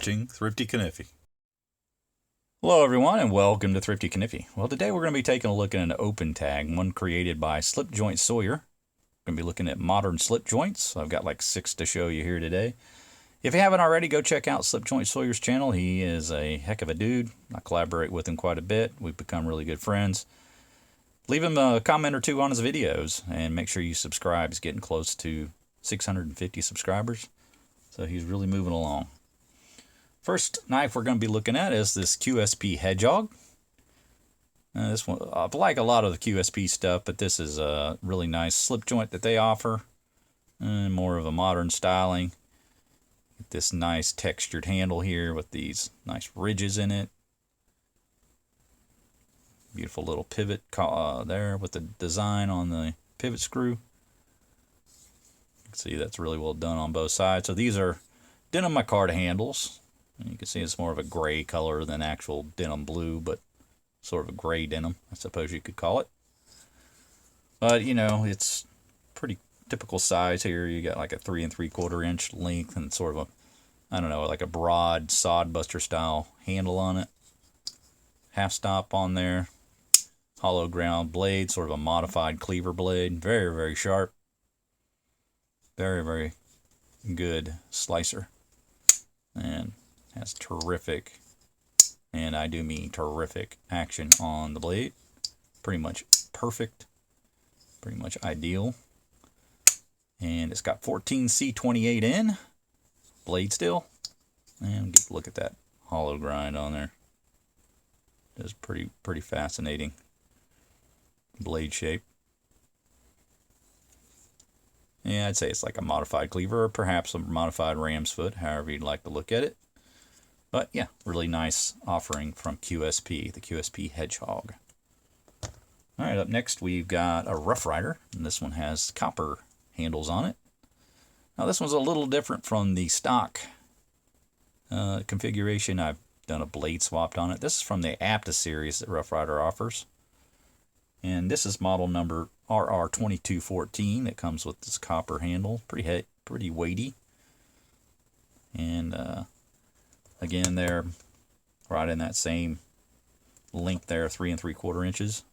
watching Thrifty Kaniffy. Hello everyone and welcome to Thrifty Kaniffy. Well, today we're going to be taking a look at an open tag, one created by Slipjoint Sawyer. We're going to be looking at modern slip joints. I've got like 6 to show you here today. If you haven't already, go check out Slipjoint Sawyer's channel. He is a heck of a dude. I collaborate with him quite a bit. We've become really good friends. Leave him a comment or two on his videos and make sure you subscribe. He's getting close to 650 subscribers. So he's really moving along. First knife we're going to be looking at is this QSP Hedgehog. This one, I like a lot of the QSP stuff, but this is a really nice slip joint that they offer. And more of a modern styling. Get this nice textured handle here with these nice ridges in it. Beautiful little pivot there with the design on the pivot screw. You can see that's really well done on both sides. So these are Denim Micarta handles. And you can see it's more of a gray color than actual denim blue, but sort of a gray denim, I suppose you could call it. But, you know, it's pretty typical size here. You got like a 3 3/4 inch length and sort of a, I don't know, like a broad sod buster style handle on it. Half stop on there. Hollow ground blade, sort of a modified cleaver blade. Very, very sharp. Very, very good slicer. And has terrific, and I do mean terrific, action on the blade. Pretty much perfect. Pretty much ideal. And it's got 14C28N. Blade steel. And get a look at that hollow grind on there. It's pretty fascinating. Blade shape. Yeah, I'd say it's like a modified cleaver, or perhaps a modified ram's foot, however you'd like to look at it. But yeah, really nice offering from QSP, the QSP Hedgehog. All right, up next we've got a Rough Rider, and this one has copper handles on it. Now this one's a little different from the stock configuration. I've done a blade swapped on it. This is from the APTA series that Rough Rider offers. And this is model number RR2214. It comes with this copper handle, pretty weighty. And again, they're right in that same length there, 3 3/4 inches.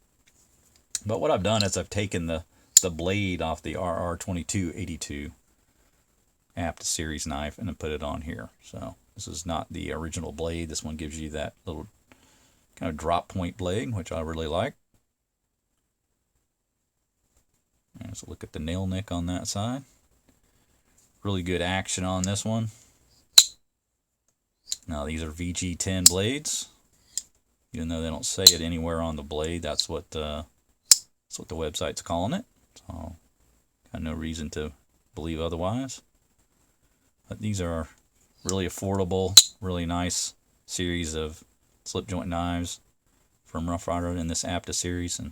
But what I've done is I've taken the blade off the RR2282 APTA series knife and then put it on here. So this is not the original blade. This one gives you that little kind of drop point blade, which I really like. Let's look at the nail nick on that side. Really good action on this one. Now these are VG10 blades. Even though they don't say it anywhere on the blade, that's what the website's calling it. So got no reason to believe otherwise. But these are really affordable, really nice series of slip joint knives from Rough Rider in this APTA series, and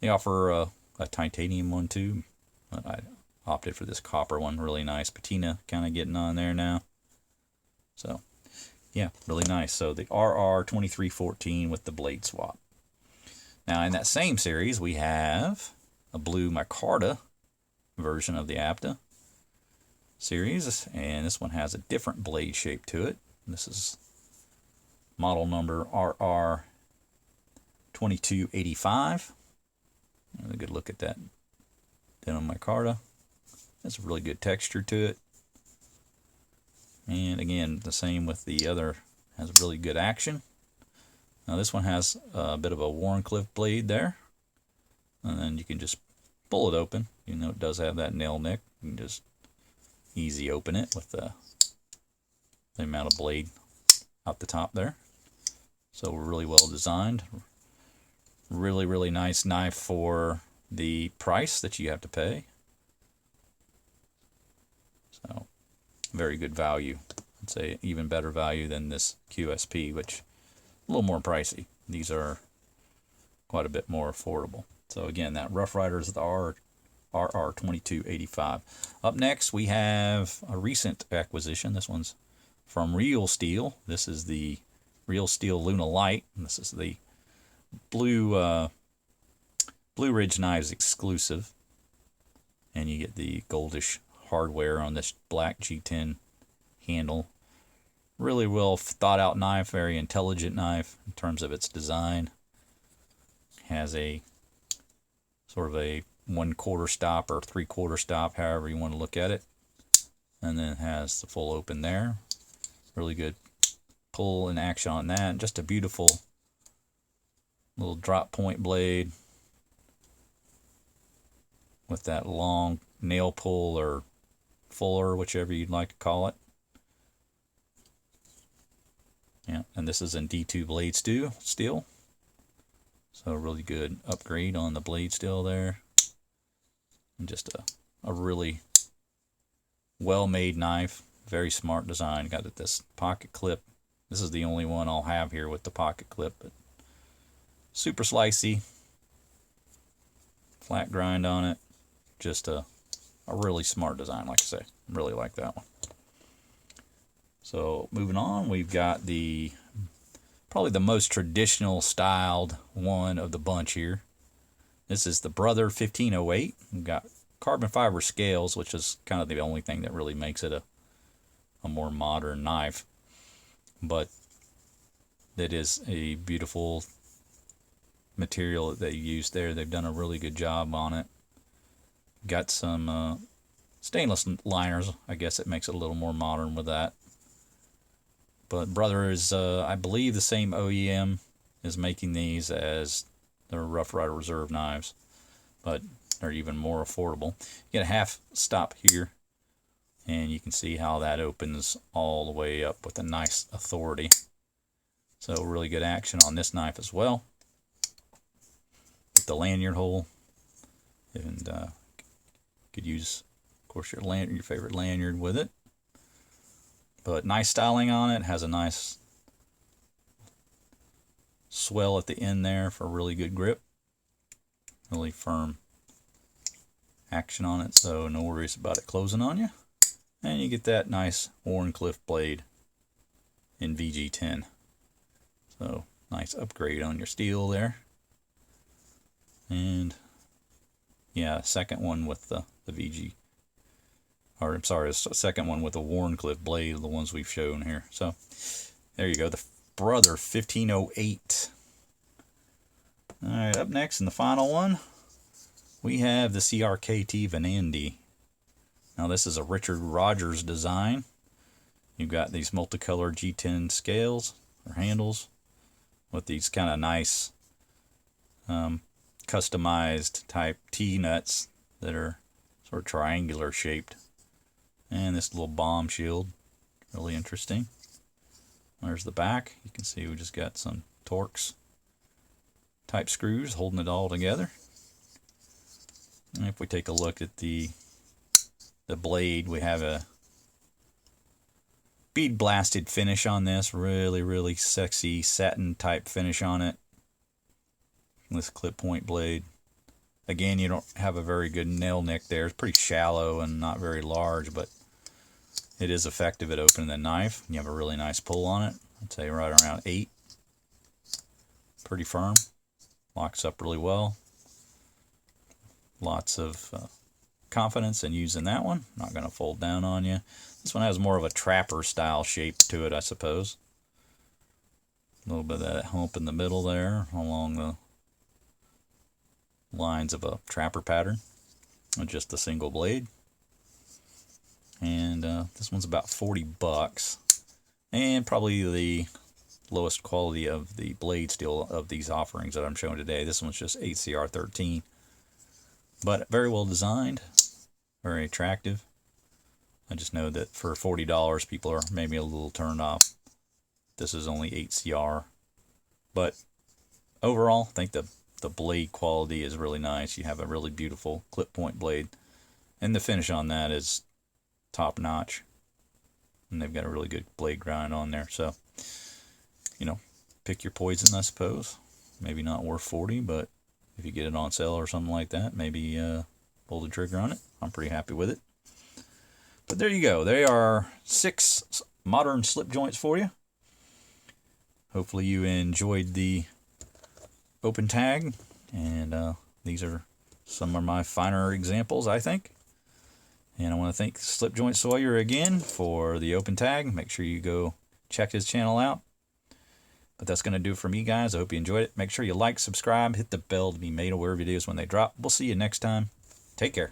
they offer a titanium one too, but I opted for this copper one. Really nice patina kind of getting on there now. So yeah, really nice. So the RR2314 with the blade swap. Now in that same series we have a blue micarta version of the APTA series, and this one has a different blade shape to it. This is model number RR2285. A good look at that denim micarta. That's a really good texture to it. And again, the same with the other, has really good action. Now this one has a bit of a Warncliffe blade there. And then you can just pull it open. You know it does have that nail nick. You can just easy open it with the amount of blade out the top there. So really well designed. Really, really nice knife for the price that you have to pay. So, very good value. I'd say even better value than this QSP, which is a little more pricey. These are quite a bit more affordable. So again, that Rough Rider is the RR2285. Up next, we have a recent acquisition. This one's from Real Steel. This is the Real Steel Luna Lite. And this is the Blue Ridge Knives exclusive, and you get the goldish hardware on this black G10 handle. Really well thought out knife, very intelligent knife in terms of its design. Has a sort of a 1/4 stop or 3/4 stop, however you want to look at it. And then it has the full open there. Really good pull and action on that. Just a beautiful little drop point blade with that long nail pull or fuller, whichever you'd like to call it. Yeah, and this is in D2 blade steel. So a really good upgrade on the blade steel there. And just a really well-made knife. Very smart design. Got this pocket clip. This is the only one I'll have here with the pocket clip. But super slicey. Flat grind on it. Just a really smart design, like I say. Really like that one. So moving on, we've got probably the most traditional styled one of the bunch here. This is the Brother 1508. We've got carbon fiber scales, which is kind of the only thing that really makes it a more modern knife. But it is a beautiful material that they use there. They've done a really good job on it. Got some stainless liners. I guess it makes it a little more modern with that. But Brother is, I believe, the same OEM is making these as the Rough Rider Reserve knives, but they're even more affordable. You get a half stop here, and you can see how that opens all the way up with a nice authority. So really good action on this knife as well. With the lanyard hole, and could use, of course, your favorite lanyard with it. But nice styling on it. Has a nice swell at the end there for really good grip. Really firm action on it, so no worries about it closing on you. And you get that nice Wharncliffe blade in VG10. So nice upgrade on your steel there. And yeah, second one with the VG. Or I'm sorry, it's the second one with the Wharncliffe blade, the ones we've shown here. So there you go, the Brother 1508. All right, up next in the final one, we have the CRKT Venandi. Now this is a Richard Rogers design. You've got these multicolored G10 scales or handles with these kind of nice customized type T-nuts that are sort of triangular shaped. And this little bomb shield, really interesting. There's the back. You can see we just got some Torx type screws holding it all together. And if we take a look at the blade, we have a bead blasted finish on this. Really sexy satin type finish on it. This clip point blade. Again, you don't have a very good nail nick there. It's pretty shallow and not very large, but it is effective at opening the knife. You have a really nice pull on it. I'd say right around 8. Pretty firm. Locks up really well. Lots of confidence in using that one. Not going to fold down on you. This one has more of a trapper style shape to it, I suppose. A little bit of that hump in the middle there along the lines of a trapper pattern with just a single blade. And this one's about $40, and probably the lowest quality of the blade steel of these offerings that I'm showing today. This one's just HCR13, but very well designed, very attractive. I just know that for $40 people are maybe a little turned off. This is only 8CR, but overall I think the blade quality is really nice. You have a really beautiful clip point blade, and the finish on that is top notch, and they've got a really good blade grind on there. So, you know, pick your poison, I suppose. Maybe not worth 40, but if you get it on sale or something like that, maybe pull the trigger on it. I'm pretty happy with it. But there you go. They are 6 modern slip joints for you. Hopefully you enjoyed the open tag, and these are some of my finer examples, I think. And I want to thank Slip Joint Sawyer again for the open tag. Make sure you go check his channel out. But that's going to do it for me, guys. I hope you enjoyed it. Make sure you like, subscribe, hit the bell to be made aware of videos when they drop. We'll see you next time. Take care.